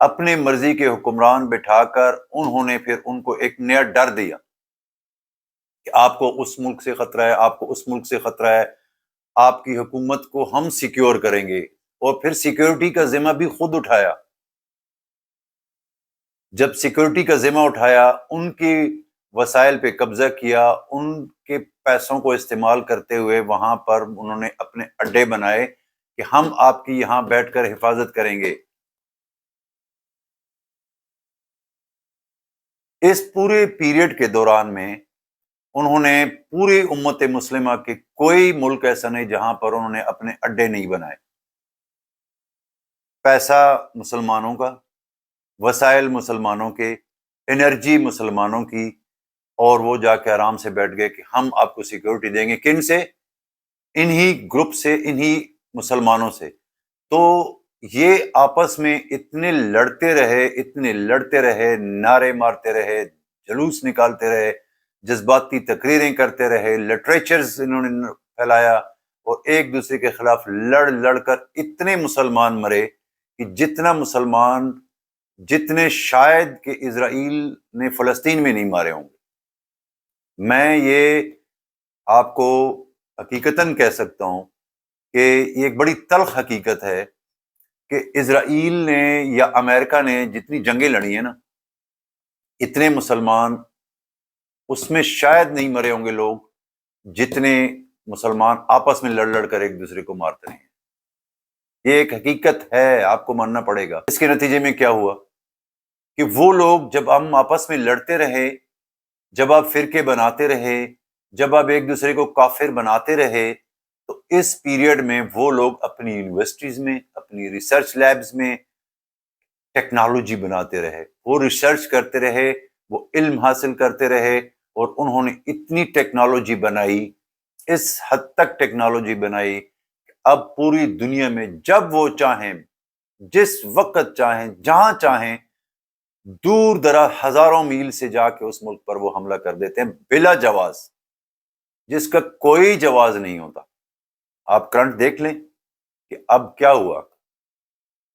اپنے مرضی کے حکمران بٹھا کر انہوں نے پھر ان کو ایک نیا ڈر دیا کہ آپ کو اس ملک سے خطرہ ہے، آپ کو اس ملک سے خطرہ ہے، آپ کی حکومت کو ہم سیکیور کریں گے، اور پھر سیکیورٹی کا ذمہ بھی خود اٹھایا۔ جب سیکیورٹی کا ذمہ اٹھایا، ان کی وسائل پہ قبضہ کیا، ان کے پیسوں کو استعمال کرتے ہوئے وہاں پر انہوں نے اپنے اڈے بنائے کہ ہم آپ کی یہاں بیٹھ کر حفاظت کریں گے۔ اس پورے پیریڈ کے دوران میں انہوں نے پوری امت مسلمہ کے کوئی ملک ایسا نہیں جہاں پر انہوں نے اپنے اڈے نہیں بنائے۔ پیسہ مسلمانوں کا، وسائل مسلمانوں کے، انرجی مسلمانوں کی، اور وہ جا کے آرام سے بیٹھ گئے کہ ہم آپ کو سیکیورٹی دیں گے۔ کن سے؟ انہی گروپ سے، انہی مسلمانوں سے۔ تو یہ آپس میں اتنے لڑتے رہے، نعرے مارتے رہے، جلوس نکالتے رہے، جذباتی تقریریں کرتے رہے، لٹریچرز انہوں نے پھیلایا، اور ایک دوسرے کے خلاف لڑ کر اتنے مسلمان مرے کہ جتنے شاید کہ اسرائیل نے فلسطین میں نہیں مارے ہوں گے۔ میں یہ آپ کو حقیقتاً کہہ سکتا ہوں کہ یہ ایک بڑی تلخ حقیقت ہے کہ اسرائیل نے یا امریکہ نے جتنی جنگیں لڑی ہیں نا، اتنے مسلمان اس میں شاید نہیں مرے ہوں گے لوگ جتنے مسلمان آپس میں لڑ کر ایک دوسرے کو مارتے ہیں۔ یہ ایک حقیقت ہے، آپ کو ماننا پڑے گا۔ اس کے نتیجے میں کیا ہوا کہ وہ لوگ جب ہم آپس میں لڑتے رہے، جب آپ فرقے بناتے رہے، جب آپ ایک دوسرے کو کافر بناتے رہے، تو اس پیریڈ میں وہ لوگ اپنی یونیورسٹیز میں، اپنی ریسرچ لیبز میں ٹیکنالوجی بناتے رہے، وہ ریسرچ کرتے رہے، وہ علم حاصل کرتے رہے، اور انہوں نے اتنی ٹیکنالوجی بنائی، اس حد تک ٹیکنالوجی بنائی کہ اب پوری دنیا میں جب وہ چاہیں، جس وقت چاہیں، جہاں چاہیں، دور دراز ہزاروں میل سے جا کے اس ملک پر وہ حملہ کر دیتے ہیں بلا جواز، جس کا کوئی جواز نہیں ہوتا۔ آپ کرنٹ دیکھ لیں کہ اب کیا ہوا۔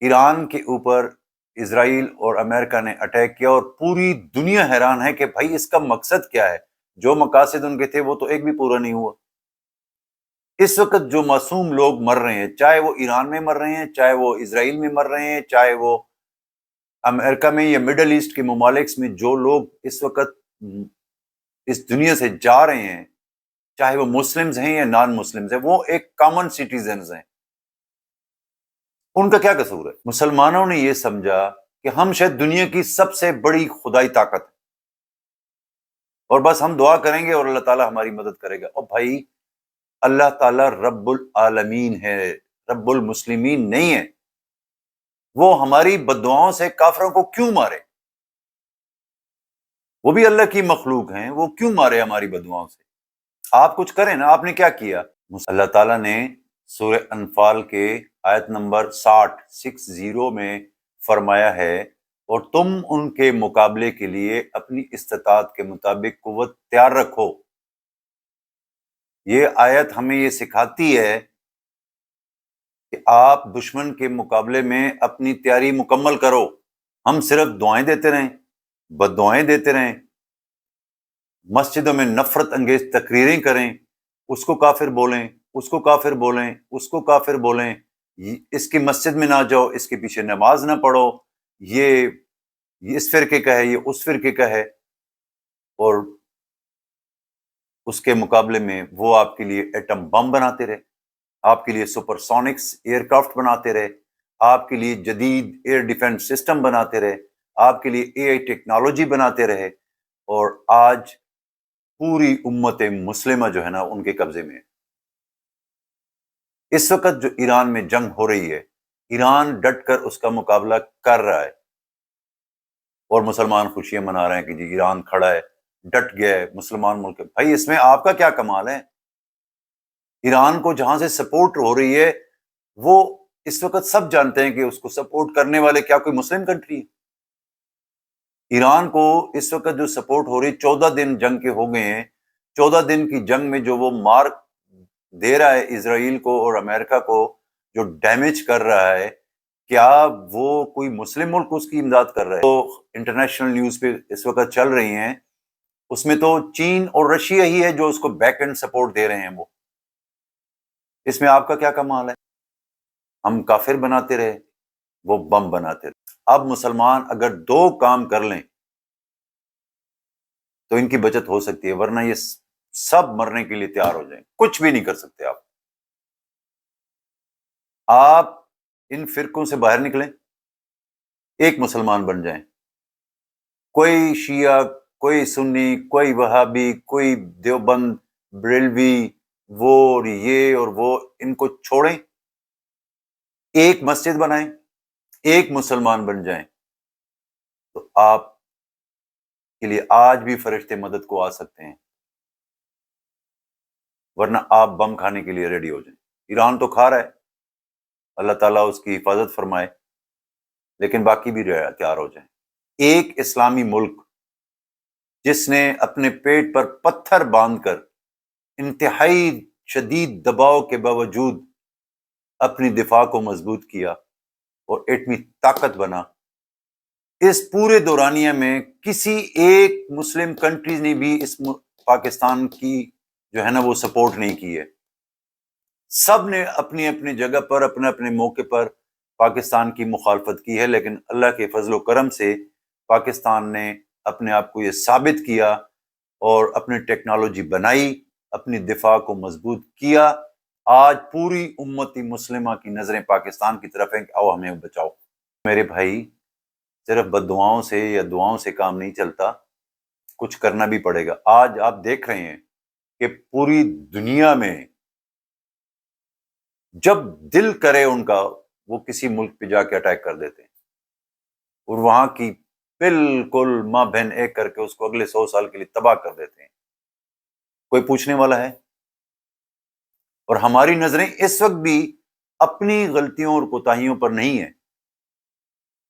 ایران کے اوپر اسرائیل اور امریکہ نے اٹیک کیا، اور پوری دنیا حیران ہے کہ بھائی اس کا مقصد کیا ہے؟ جو مقاصد ان کے تھے وہ تو ایک بھی پورا نہیں ہوا۔ اس وقت جو معصوم لوگ مر رہے ہیں، چاہے وہ ایران میں مر رہے ہیں، چاہے وہ اسرائیل میں مر رہے ہیں، چاہے وہ امریکہ میں یا مڈل ایسٹ کے ممالک میں جو لوگ اس وقت اس دنیا سے جا رہے ہیں، چاہے وہ مسلمز ہیں یا نان مسلمز ہیں، وہ ایک کامن سٹیزنز ہیں۔ ان کا کیا قصور ہے؟ مسلمانوں نے یہ سمجھا کہ ہم شاید دنیا کی سب سے بڑی خدائی طاقت ہے، اور بس ہم دعا کریں گے اور اللہ تعالیٰ ہماری مدد کرے گا۔ اور بھائی، اللہ تعالیٰ رب العالمین ہے، رب المسلمین نہیں ہے۔ وہ ہماری بددعاؤں سے کافروں کو کیوں مارے؟ وہ بھی اللہ کی مخلوق ہیں، وہ کیوں مارے ہماری بددعاؤں سے؟ آپ کچھ کریں نا۔ آپ نے کیا کیا؟ اللہ تعالیٰ نے سورہ انفال کے آیت نمبر 60 میں فرمایا ہے، اور تم ان کے مقابلے کے لیے اپنی استطاعت کے مطابق قوت تیار رکھو۔ یہ آیت ہمیں یہ سکھاتی ہے کہ آپ دشمن کے مقابلے میں اپنی تیاری مکمل کرو۔ ہم صرف دعائیں دیتے رہیں، بد دعائیں دیتے رہیں، مسجدوں میں نفرت انگیز تقریریں کریں، اس کو کافر بولیں، اس کو کافر بولیں، اس کو کافر بولیں، اس کی مسجد میں نہ جاؤ، اس کے پیچھے نماز نہ پڑھو، یہ اس فرقے کا ہے، یہ اس فرقے کا ہے، اور اس کے مقابلے میں وہ آپ کے لیے ایٹم بم بناتے رہے، آپ کے لیے سپر سونکس ایئر کرافٹ بناتے رہے، آپ کے لیے جدید ایئر ڈیفنس سسٹم بناتے رہے، آپ کے لیے اے آئی ٹیکنالوجی بناتے رہے، اور آج پوری امت مسلمہ جو ہے نا ان کے قبضے میں ہے۔ اس وقت جو ایران میں جنگ ہو رہی ہے، ایران ڈٹ کر اس کا مقابلہ کر رہا ہے، اور مسلمان خوشیاں منا رہے ہیں کہ جی ایران کھڑا ہے، ڈٹ گیا ہے، مسلمان ملک ہے۔ بھائی اس میں آپ کا کیا کمال ہے؟ ایران کو جہاں سے سپورٹ ہو رہی ہے، وہ اس وقت سب جانتے ہیں کہ اس کو سپورٹ کرنے والے کیا کوئی مسلم کنٹری ہے؟ ایران کو اس وقت جو سپورٹ ہو رہی، 14 دن جنگ کے ہو گئے ہیں، 14 دن کی جنگ میں جو وہ مار دے رہا ہے اسرائیل کو اور امریکہ کو، جو ڈیمیج کر رہا ہے، کیا وہ کوئی مسلم ملک اس کی امداد کر رہا ہے؟ تو انٹرنیشنل نیوز پہ اس وقت چل رہی ہیں، اس میں تو چین اور رشیا ہی ہے جو اس کو بیک اینڈ سپورٹ دے رہے ہیں. وہ اس میں آپ کا کیا کمال ہے؟ ہم کافر بناتے رہے، وہ بم بناتے رہے. اب مسلمان اگر 2 کام کر لیں تو ان کی بچت ہو سکتی ہے، ورنہ یہ سب مرنے کے لیے تیار ہو جائیں. کچھ بھی نہیں کر سکتے آپ ان فرقوں سے باہر نکلیں، ایک مسلمان بن جائیں. کوئی شیعہ، کوئی سنی، کوئی وہابی، کوئی دیوبند، بریلوی، وہ اور یہ اور وہ، ان کو چھوڑیں، ایک مسجد بنائیں، ایک مسلمان بن جائیں، تو آپ کے لیے آج بھی فرشتے مدد کو آ سکتے ہیں، ورنہ آپ بم کھانے کے لیے ریڈی ہو جائیں. ایران تو کھا رہا ہے، اللہ تعالیٰ اس کی حفاظت فرمائے، لیکن باقی بھی تیار ہو جائیں. ایک اسلامی ملک جس نے اپنے پیٹ پر پتھر باندھ کر انتہائی شدید دباؤ کے باوجود اپنی دفاع کو مضبوط کیا اور ایٹمی طاقت بنا، اس پورے دورانیہ میں کسی ایک مسلم کنٹریز نے بھی اس پاکستان کی جو ہے نا وہ سپورٹ نہیں کی ہے. سب نے اپنی اپنی جگہ پر اپنے اپنے موقع پر پاکستان کی مخالفت کی ہے، لیکن اللہ کے فضل و کرم سے پاکستان نے اپنے آپ کو یہ ثابت کیا اور اپنی ٹیکنالوجی بنائی، اپنی دفاع کو مضبوط کیا. آج پوری امتی مسلمہ کی نظریں پاکستان کی طرف ہیں کہ آؤ ہمیں بچاؤ. میرے بھائی، صرف بد دعاؤں سے یا دعاؤں سے کام نہیں چلتا، کچھ کرنا بھی پڑے گا. آج آپ دیکھ رہے ہیں کہ پوری دنیا میں جب دل کرے ان کا، وہ کسی ملک پہ جا کے اٹیک کر دیتے ہیں اور وہاں کی بالکل ماں بہن ایک کر کے اس کو اگلے 100 سال کے لیے تباہ کر دیتے ہیں. کوئی پوچھنے والا ہے؟ اور ہماری نظریں اس وقت بھی اپنی غلطیوں اور کوتاہیوں پر نہیں ہیں.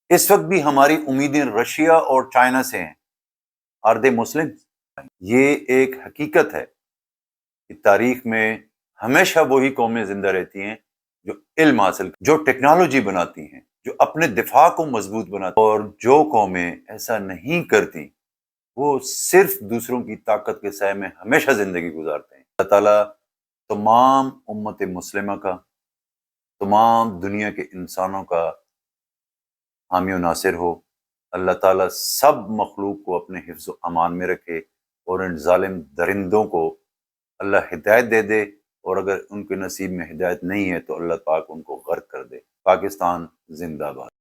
اس وقت بھی ہماری امیدیں رشیا اور چائنا سے ہیں. آر دے مسلم؟ یہ ایک حقیقت ہے کہ تاریخ میں ہمیشہ وہی قومیں زندہ رہتی ہیں جو علم حاصل، جو ٹیکنالوجی بناتی ہیں، جو اپنے دفاع کو مضبوط بناتی ہیں. اور جو قومیں ایسا نہیں کرتی وہ صرف دوسروں کی طاقت کے سائے میں ہمیشہ زندگی گزارتے ہیں. اللہ تعالیٰ تمام امت مسلمہ کا، تمام دنیا کے انسانوں کا حامی و ناصر ہو. اللہ تعالیٰ سب مخلوق کو اپنے حفظ و امان میں رکھے اور ان ظالم درندوں کو اللہ ہدایت دے دے، اور اگر ان کے نصیب میں ہدایت نہیں ہے تو اللہ پاک ان کو غرق کر دے. پاکستان زندہ باد.